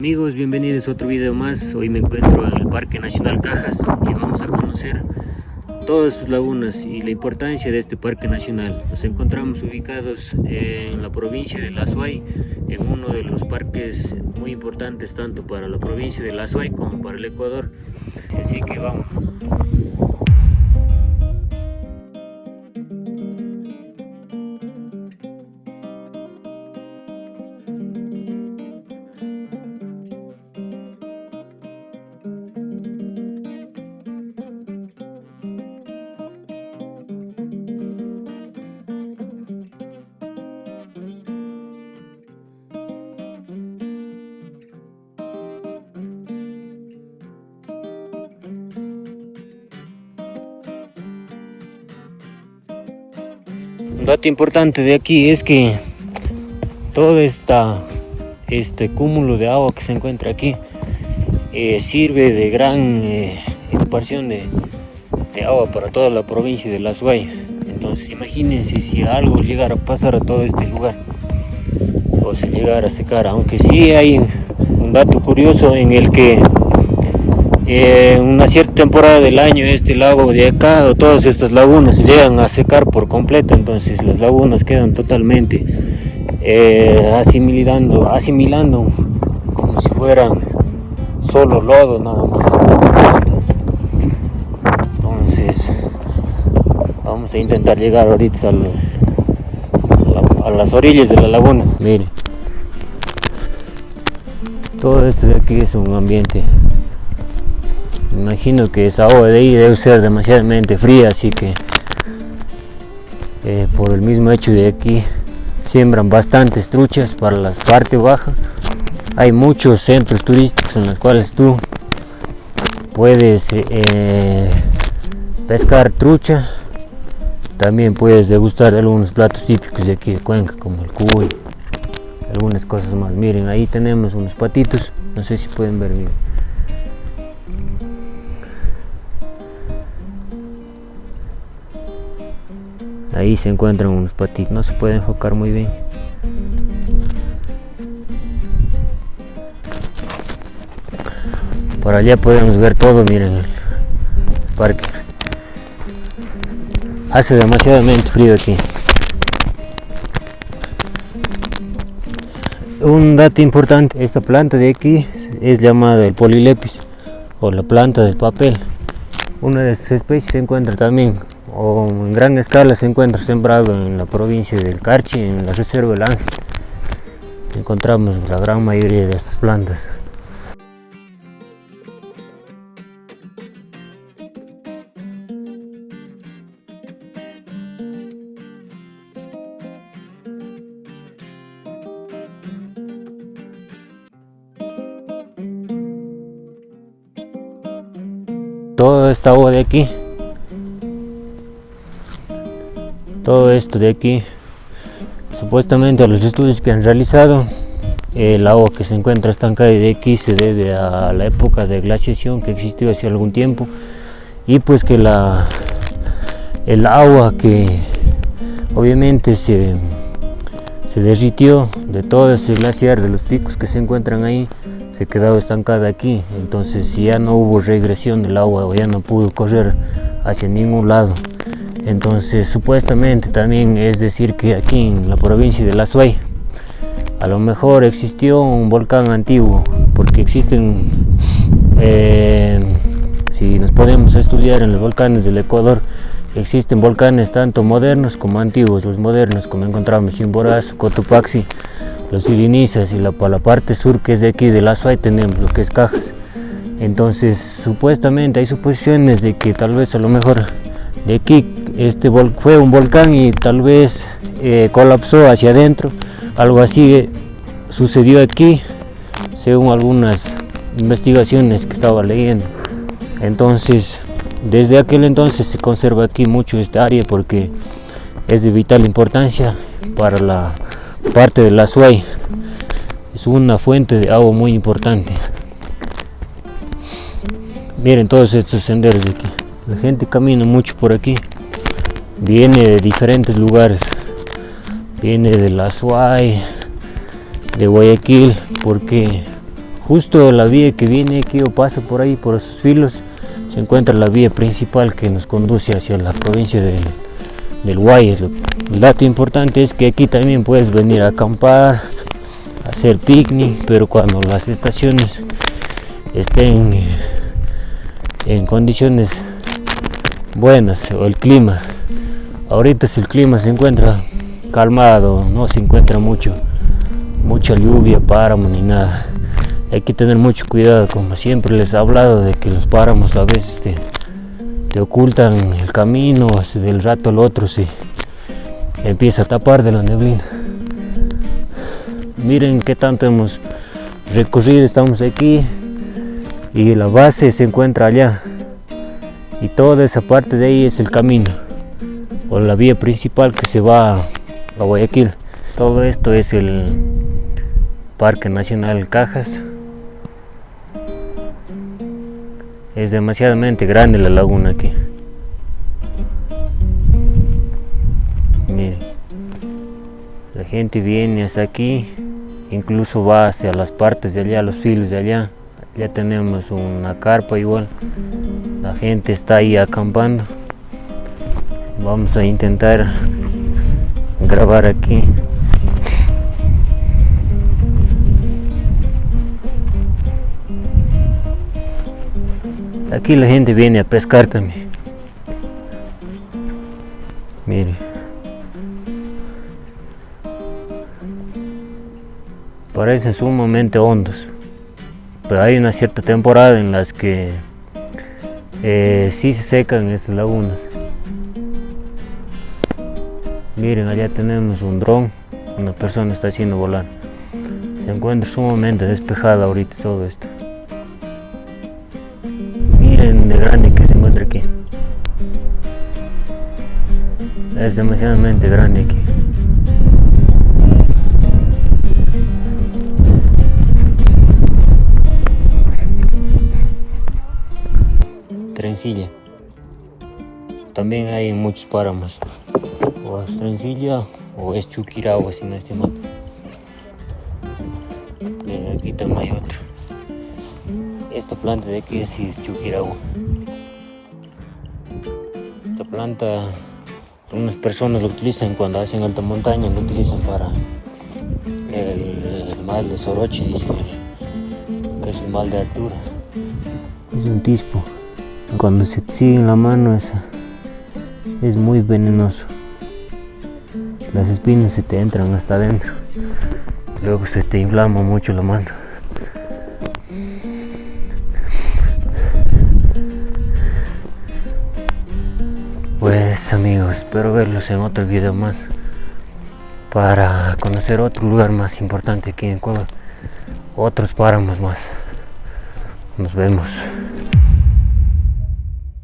Amigos, bienvenidos a otro video más. Hoy me encuentro en el Parque Nacional Cajas y vamos a conocer todas sus lagunas y la importancia de este parque nacional. Nos encontramos ubicados en la provincia de La Azuay, en uno de los parques muy importantes tanto para la provincia de La Azuay como para el Ecuador. Así que vamos. Un dato importante de aquí es que todo este cúmulo de agua que se encuentra aquí sirve de gran expansión de agua para toda la provincia de La Azuay. Entonces imagínense si algo llegara a pasar a todo este lugar o se llegara a secar, aunque sí hay un dato curioso en el que en una cierta temporada del año este lago de acá o todas estas lagunas se llegan a secar por completo, entonces las lagunas quedan totalmente asimilando como si fueran solo lodo nada más. Entonces vamos a intentar llegar ahorita a las orillas de la laguna. Miren, todo esto de aquí es un ambiente. Me imagino que esa agua de ahí debe ser demasiadamente fría, así que por el mismo hecho de aquí siembran bastantes truchas para la parte baja. Hay muchos centros turísticos en los cuales tú puedes pescar trucha. También puedes degustar algunos platos típicos de aquí de Cuenca, como el cuy, algunas cosas más. Miren, ahí tenemos unos patitos, no sé si pueden ver bien. Ahí se encuentran unos patitos, no se puede enfocar muy bien. Por allá podemos ver todo, miren el parque. Hace demasiadamente frío aquí. Un dato importante, esta planta de aquí es llamada el polilepis o la planta del papel. Una de estas especies se encuentra también o en gran escala se encuentra sembrado en la provincia del Carchi, en la reserva del Ángel. Encontramos la gran mayoría de estas plantas. Toda esta agua de aquí, todo esto de aquí, supuestamente a los estudios que han realizado, el agua que se encuentra estancada de aquí se debe a la época de glaciación que existió hace algún tiempo, y pues que el agua que obviamente se derritió de todo ese glaciar, de los picos que se encuentran ahí, se quedó estancada aquí. Entonces si ya no hubo regresión del agua o ya no pudo correr hacia ningún lado, entonces supuestamente también es decir que aquí en la provincia de La Azuay a lo mejor existió un volcán antiguo, porque existen, si nos podemos estudiar en los volcanes del Ecuador, existen volcanes tanto modernos como antiguos. Los modernos, como encontramos Chimborazo, Cotopaxi, los Silinizas, y para la parte sur, que es de aquí de La Azuay, tenemos lo que es Cajas. Entonces supuestamente hay suposiciones de que tal vez a lo mejor de aquí fue un volcán y tal vez colapsó hacia adentro, algo así sucedió aquí según algunas investigaciones que estaba leyendo. Entonces desde aquel entonces se conserva aquí mucho esta área porque es de vital importancia para la parte de La Azuay. Es una fuente de agua muy importante. Miren todos estos senderos de aquí. La gente camina mucho por aquí. Viene de diferentes lugares. Viene de La Azuay, de Guayaquil, porque Justo la vía que viene aquí o pasa por ahí, por esos filos, se encuentra la vía principal que nos conduce hacia la provincia del Guayas. El dato importante es que aquí también puedes venir a acampar, a hacer picnic, pero cuando las estaciones estén en condiciones buenas, o el clima. Ahorita si el clima se encuentra calmado, no se encuentra mucha lluvia, páramo ni nada. Hay que tener mucho cuidado, como siempre les he hablado, de que los páramos a veces te ocultan el camino, del rato al otro se empieza a tapar de la neblina. Miren qué tanto hemos recorrido, estamos aquí y la base se encuentra allá y toda esa parte de ahí es el camino o la vía principal que se va a Guayaquil. Todo esto es el Parque Nacional Cajas. Es demasiadamente grande la laguna aquí. Miren, la gente viene hasta aquí, incluso va hacia las partes de allá, los filos de allá. Ya tenemos una carpa igual. La gente está ahí acampando. Vamos a intentar grabar aquí. Aquí la gente viene a pescar también. Mire. Parecen sumamente hondos. Pero hay una cierta temporada en las que sí se secan estas lagunas. Miren, allá tenemos un dron. Una persona está haciendo volar. Se encuentra sumamente despejada ahorita todo esto. Miren de grande que se encuentra aquí. Es demasiadamente grande aquí. Trencilla. También hay muchos páramos. O es Trencilla o es Chuquiragua, si no estoy mal. Miren, aquí también hay otro. Esta planta de aquí sí es Chuquiragua. Esta planta, algunas personas lo utilizan cuando hacen alta montaña, lo utilizan para el mal de Soroche, dicen que es el mal de altura. Es un tispo. Cuando se te sigue en la mano es muy venenoso. Las espinas se te entran hasta adentro. Luego se te inflama mucho la mano. Pues amigos, espero verlos en otro video más para conocer otro lugar más importante aquí en Ecuador, otros páramos más. Nos vemos.